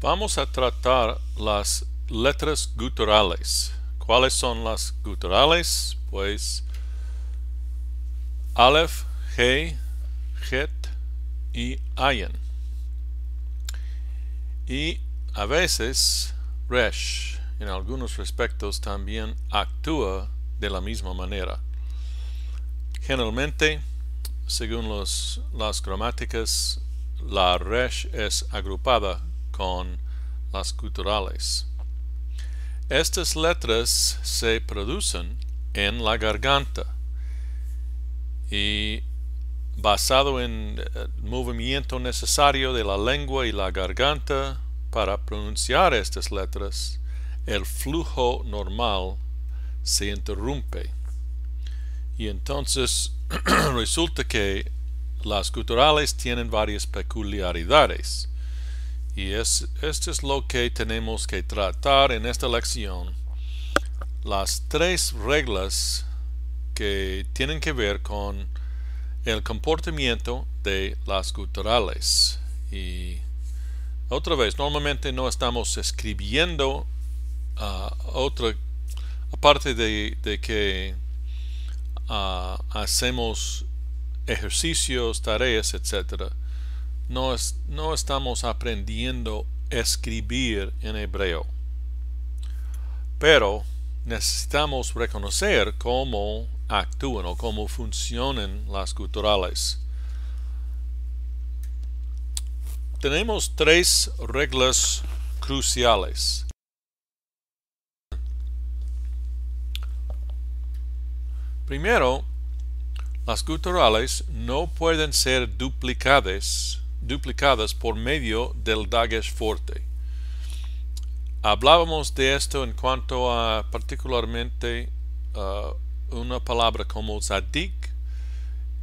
Vamos a tratar las letras guturales. ¿Cuáles son las guturales? Pues Aleph, He, Het y Ayin. Y a veces Resh, en algunos aspectos, también actúa de la misma manera. Generalmente, según las gramáticas, la Resh es agrupada con las guturales. Estas letras se producen en la garganta y basado en el movimiento necesario de la lengua y la garganta para pronunciar estas letras, el flujo normal se interrumpe. Y entonces resulta que las guturales tienen varias peculiaridades. Y esto es lo que tenemos que tratar en esta lección. Las tres reglas que tienen que ver con el comportamiento de las guturales. Y otra vez, normalmente no estamos escribiendo aparte de que hacemos ejercicios, tareas, etc. No estamos aprendiendo a escribir en hebreo. Pero necesitamos reconocer cómo actúan o cómo funcionan las guturales. Tenemos tres reglas cruciales. Primero, las guturales no pueden ser duplicadas por medio del dagesh forte. Hablábamos de esto en cuanto a particularmente una palabra como zadik,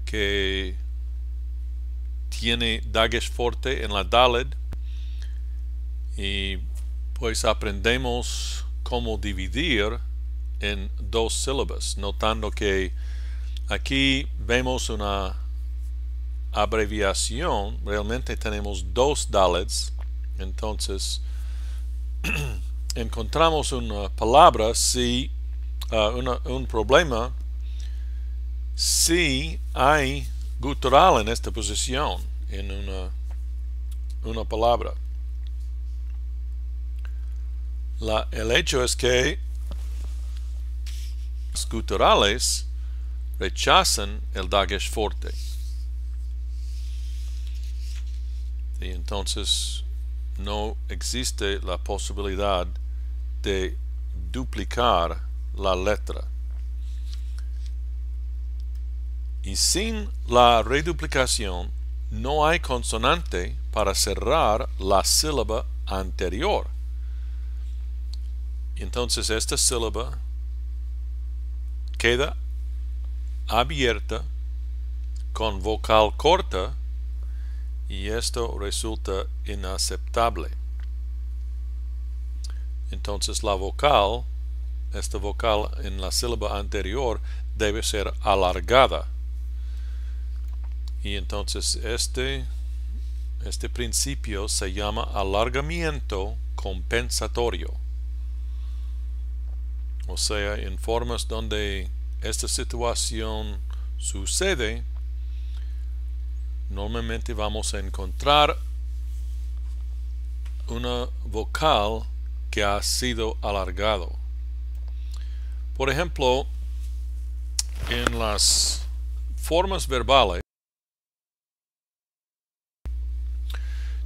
que tiene dagesh forte en la daled, y pues aprendemos cómo dividir en dos sílabas, notando que aquí vemos una abreviación. Realmente tenemos dos daleds. Entonces encontramos una palabra si un problema si hay gutural en esta posición en una palabra. El hecho es que los guturales rechazan el dagesh forte. Y entonces no existe la posibilidad de duplicar la letra. Y sin la reduplicación no hay consonante para cerrar la sílaba anterior. Entonces esta sílaba queda abierta con vocal corta y esto resulta inaceptable. Entonces esta vocal en la sílaba anterior debe ser alargada. Y entonces este principio se llama alargamiento compensatorio. O sea, en formas donde esta situación sucede, normalmente vamos a encontrar una vocal que ha sido alargado. Por ejemplo, en las formas verbales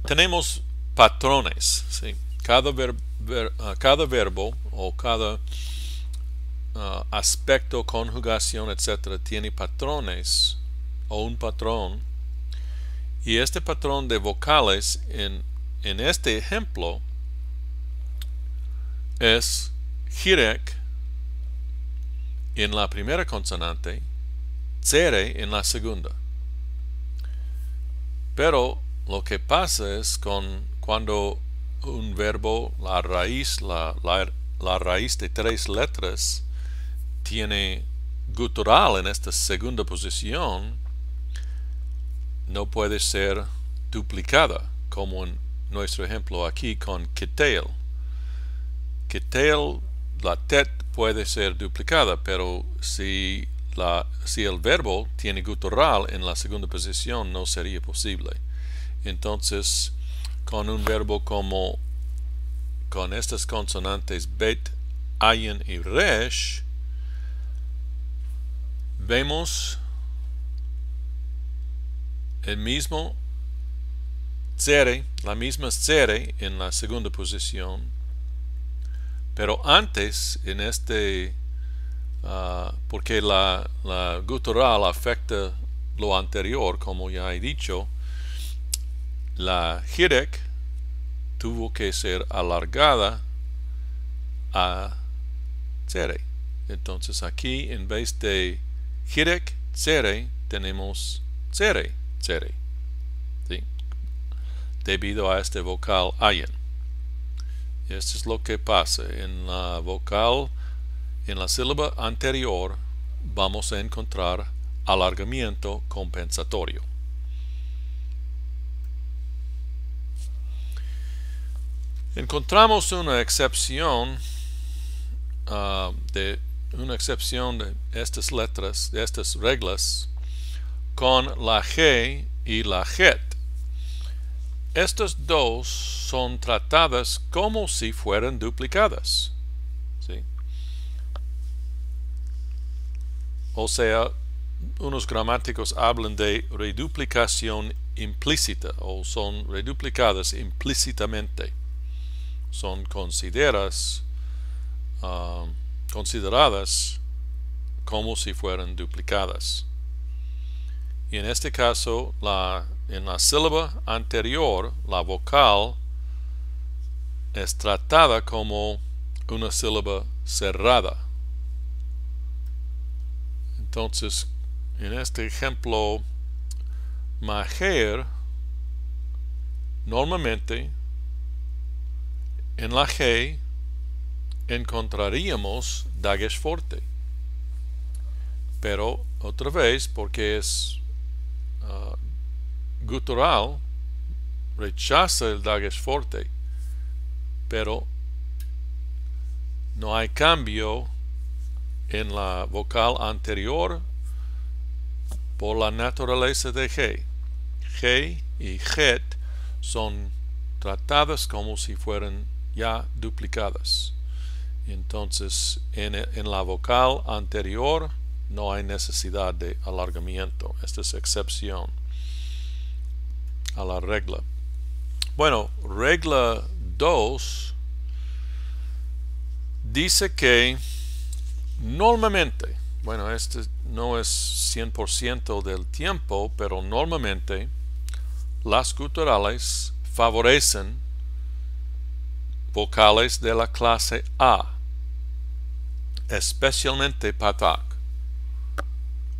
tenemos patrones, ¿sí? Cada verbo o cada aspecto, conjugación, etc. tiene patrones o un patrón. Y este patrón de vocales en este ejemplo es hirek en la primera consonante, tsere en la segunda. Pero lo que pasa es cuando un verbo, la raíz de tres letras, tiene gutural en esta segunda posición, no puede ser duplicada como en nuestro ejemplo aquí con ketel. Ketel, la tet puede ser duplicada, pero si el verbo tiene gutural en la segunda posición no sería posible. Entonces, con un verbo como con estas consonantes bet, ayin y resh, vemos el mismo tsere, la misma tsere en la segunda posición, pero antes en porque la gutural afecta lo anterior, como ya he dicho, la hirek tuvo que ser alargada a tsere. Entonces aquí en vez de hirek tsere tenemos tsere tsere, ¿sí? Debido a este vocal ayin. Esto es lo que pasa en la vocal, en la sílaba anterior vamos a encontrar alargamiento compensatorio. Encontramos una excepción de estas letras, de estas reglas, con la G y la Het. Estas dos son tratadas como si fueran duplicadas, ¿sí? O sea, unos gramáticos hablan de reduplicación implícita, o son reduplicadas implícitamente. Son consideradas como si fueran duplicadas. Y en este caso, en la sílaba anterior, la vocal es tratada como una sílaba cerrada. Entonces, en este ejemplo, maher, normalmente en la G encontraríamos dagesh forte, pero otra vez porque es gutural rechaza el dagesh forte, pero no hay cambio en la vocal anterior por la naturaleza de G. G y Het son tratadas como si fueran ya duplicadas. Entonces, en la vocal anterior no hay necesidad de alargamiento. Esta es excepción a la regla. Bueno, regla 2 dice que normalmente, bueno, este no es 100% del tiempo, pero normalmente las guturales favorecen vocales de la clase A, especialmente patak.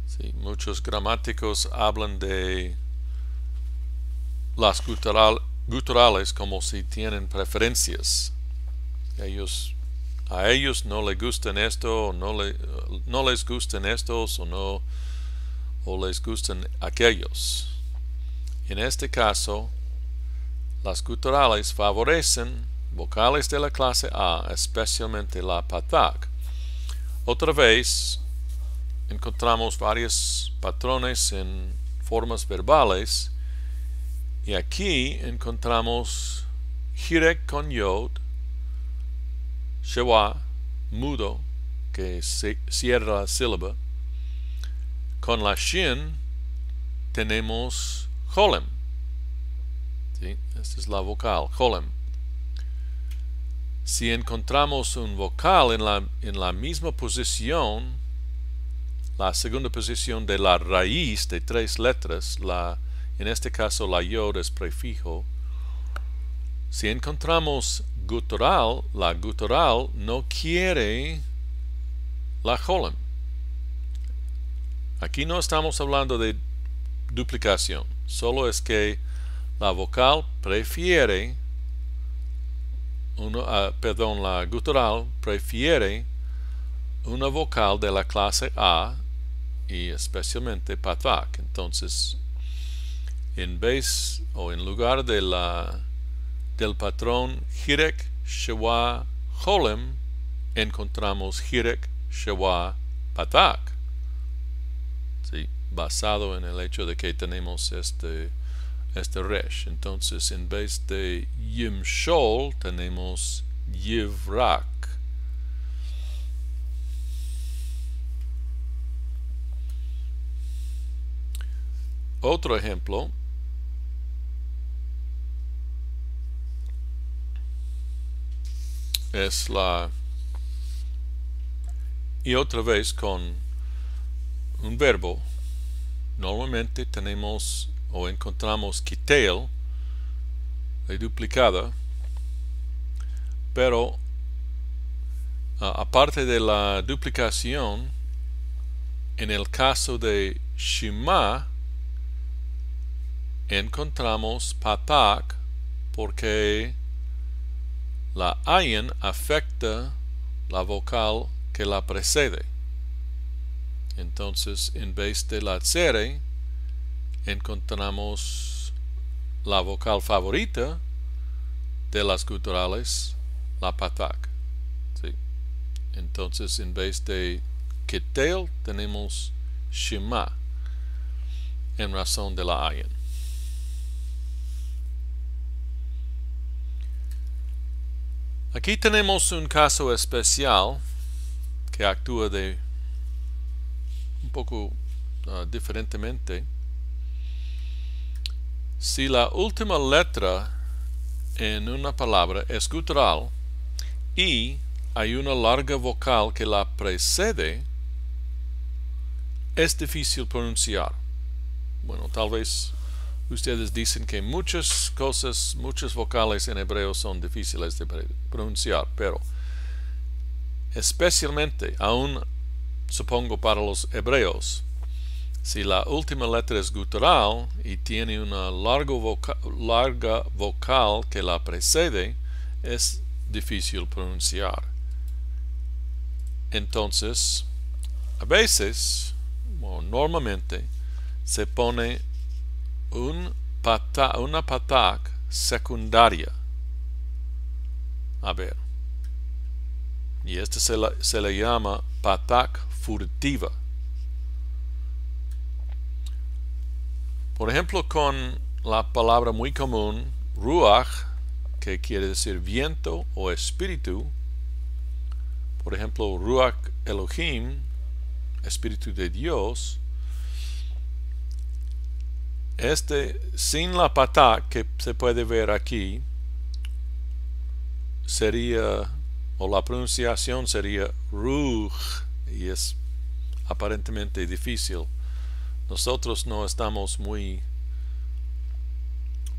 Sí, muchos gramáticos hablan de las guturales como si tienen preferencias. A ellos no les gustan esto, no les gustan estos, o les gustan aquellos. En este caso, las guturales favorecen vocales de la clase A, especialmente la patak. Otra vez, encontramos varios patrones en formas verbales, y aquí encontramos hirek con yod, shewa, mudo, que cierra la sílaba. Con la shin tenemos cholem, ¿sí? Esta es la vocal, cholem. Si encontramos un vocal en la misma posición, la segunda posición de la raíz de 3 letras, en este caso la yod es prefijo. Si encontramos gutural, la gutural no quiere la cholem. Aquí no estamos hablando de duplicación, solo es que la vocal prefiere la gutural prefiere una vocal de la clase A y especialmente patak. Entonces, en lugar de la del patrón Hirek Shewa Cholem encontramos Hirek Shewa Patak, ¿sí? Basado en el hecho de que tenemos este resh. Entonces, en vez de Yimshol tenemos Yivrak. Otro ejemplo es y otra vez con un verbo. Normalmente tenemos o encontramos kitel de duplicada, pero aparte de la duplicación, en el caso de Shema encontramos patak porque la ayin afecta la vocal que la precede. Entonces, en vez de la tsere, encontramos la vocal favorita de las guturales, la patak. ¿Sí? Entonces, en vez de ketel, tenemos shema en razón de la ayin. Aquí tenemos un caso especial que actúa de un poco diferentemente. Si la última letra en una palabra es gutural y hay una larga vocal que la precede, es difícil pronunciar. Bueno, tal vez ustedes dicen que muchas cosas, muchas vocales en hebreo son difíciles de pronunciar, pero especialmente, aún supongo para los hebreos, si la última letra es gutural y tiene una larga vocal que la precede, es difícil pronunciar. Entonces, a veces, o normalmente, se pone una patak secundaria. A ver. Y esta se le llama patak furtiva. Por ejemplo, con la palabra muy común, ruach, que quiere decir viento o espíritu. Por ejemplo, ruach Elohim, espíritu de Dios. Sin la patak que se puede ver aquí, sería, o la pronunciación sería ruch, y es aparentemente difícil. Nosotros no estamos muy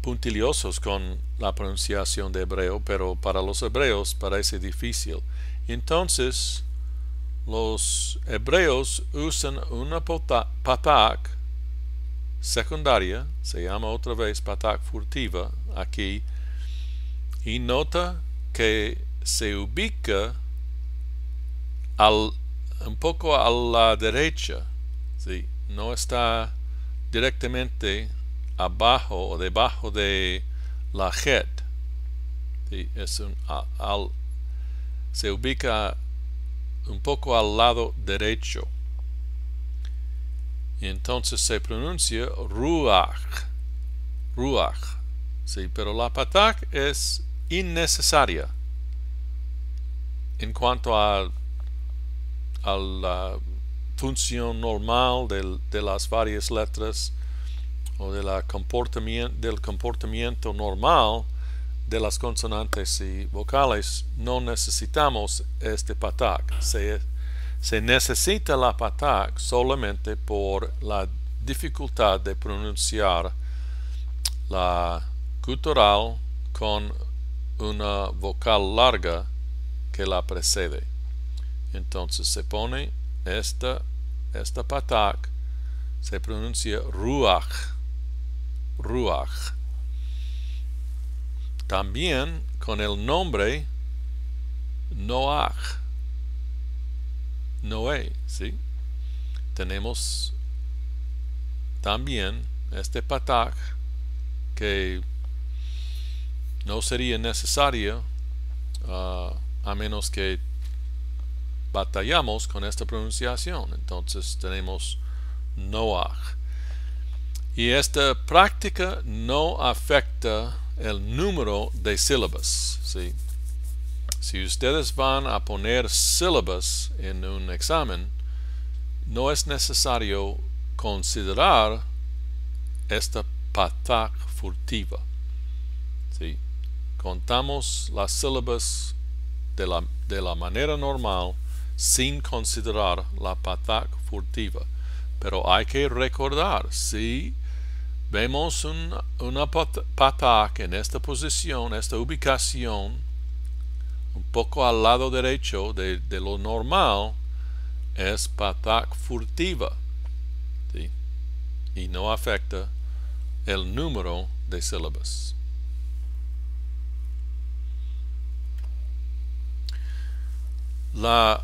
puntillosos con la pronunciación de hebreo, pero para los hebreos parece difícil. Entonces, los hebreos usan una patak secundaria, se llama otra vez patak furtiva aquí, y nota que se ubica un poco a la derecha, ¿sí? No está directamente abajo o debajo de la het, ¿sí? Se ubica un poco al lado derecho. Y entonces se pronuncia ruach, ruach, ¿sí? Pero la patak es innecesaria en cuanto a la función normal de las varias letras o del comportamiento normal de las consonantes y vocales. No necesitamos este patak. Se necesita la patak solamente por la dificultad de pronunciar la gutural con una vocal larga que la precede. Entonces se pone esta patak, se pronuncia ruach, ruach. También con el nombre Noach, Noé, ¿sí? Tenemos también este patak que no sería necesario a menos que batallamos con esta pronunciación. Entonces tenemos Noach. Y esta práctica no afecta el número de sílabas, ¿sí? Si ustedes van a poner sílabas en un examen, no es necesario considerar esta patak furtiva, ¿sí? Contamos las sílabas de la manera normal sin considerar la patak furtiva. Pero hay que recordar, si vemos una patak en esta posición, esta ubicación, un poco al lado derecho de lo normal, es patak furtiva, ¿sí? Y no afecta el número de sílabas. La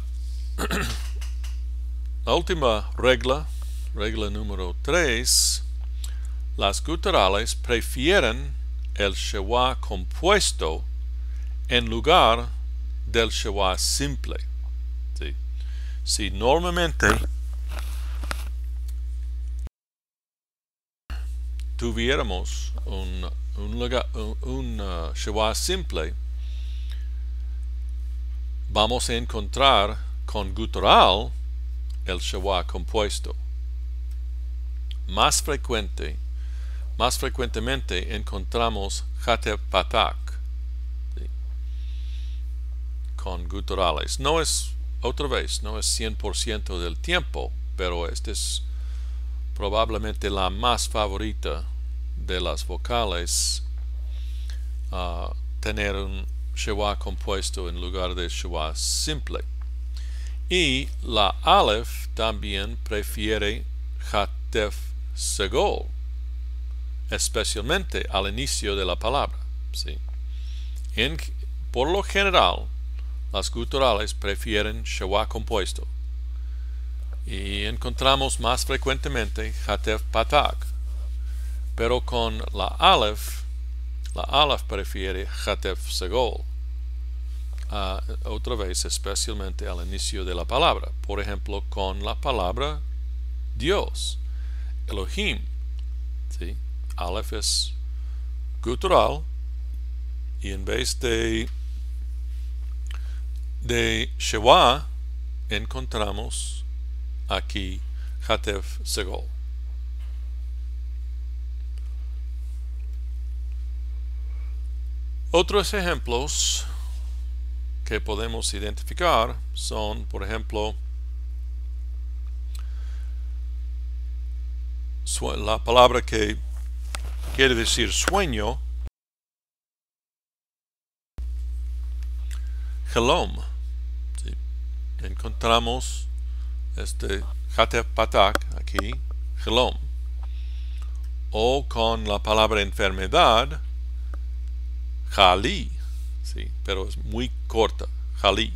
última regla número 3, las guturales prefieren el schwa compuesto en lugar del schwa simple. ¿Sí? Si normalmente tuviéramos un schwa simple, vamos a encontrar con gutural el schwa compuesto. Más frecuentemente encontramos Hatef Patak, ¿sí? Con guturales. No es 100% del tiempo, pero esta es probablemente la más favorita de las vocales, tener un schwa compuesto en lugar de schwa simple. Y la Aleph también prefiere Hatef Segol, especialmente al inicio de la palabra, ¿sí? Por lo general, las guturales prefieren schwa compuesto. Y encontramos más frecuentemente Hatef Patak. Pero con la Aleph prefiere Hatef Segol. Otra vez, especialmente al inicio de la palabra. Por ejemplo, con la palabra Dios, Elohim, ¿sí? Aleph es gutural y en vez de schwa encontramos aquí Hatef Segol. Otros ejemplos que podemos identificar son, por ejemplo, la palabra que quiere decir sueño, Helom, ¿sí? Encontramos este Hatef Patak aquí, Helom. O con la palabra enfermedad, Jali, ¿sí? Pero es muy corta, Jali.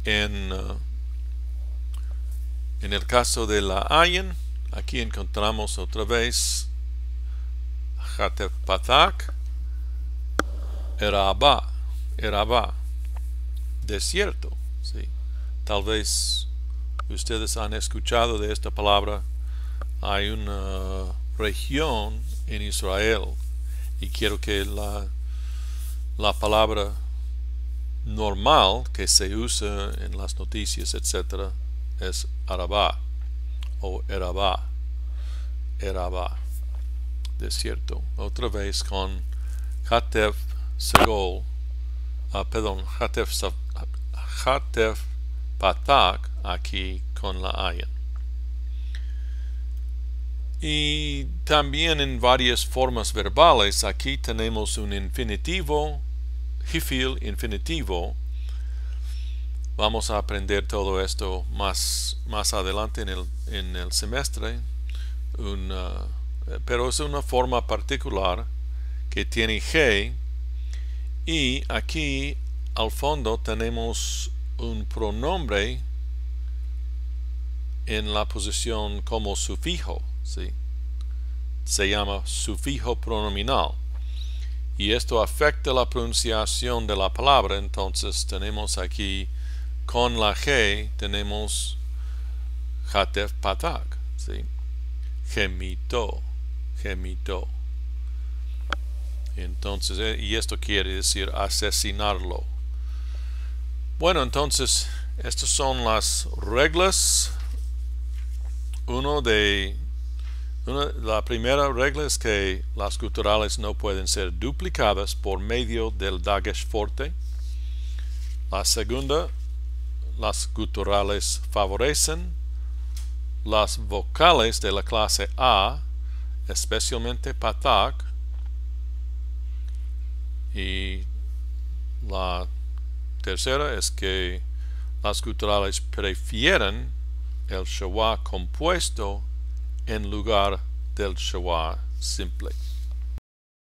En el caso de la ayin, aquí encontramos otra vez Hatef Patak, Eraba, desierto, ¿sí? Tal vez ustedes han escuchado de esta palabra. Hay una región en Israel y quiero que la palabra normal que se usa en las noticias, etc., es Arabá o Eraba, desierto. Otra vez con Hatef Segol, Hatef Patak aquí con la ayin. Y también en varias formas verbales, aquí tenemos un infinitivo, hifil infinitivo. Vamos a aprender todo esto más adelante en el semestre, pero es una forma particular que tiene G, y aquí al fondo tenemos un pronombre en la posición como sufijo, ¿sí? se llama sufijo pronominal. Y esto afecta la pronunciación de la palabra. Entonces tenemos aquí con la G tenemos Hatef Patak, ¿sí? Gemito, gemito. Entonces, y esto quiere decir asesinarlo. Bueno, entonces, estas son las reglas. La primera regla es que las guturales no pueden ser duplicadas por medio del dagesh forte. La segunda, las guturales favorecen las vocales de la clase A, especialmente patak. Y la tercera es que las guturales prefieren el schwa compuesto en lugar del schwa simple.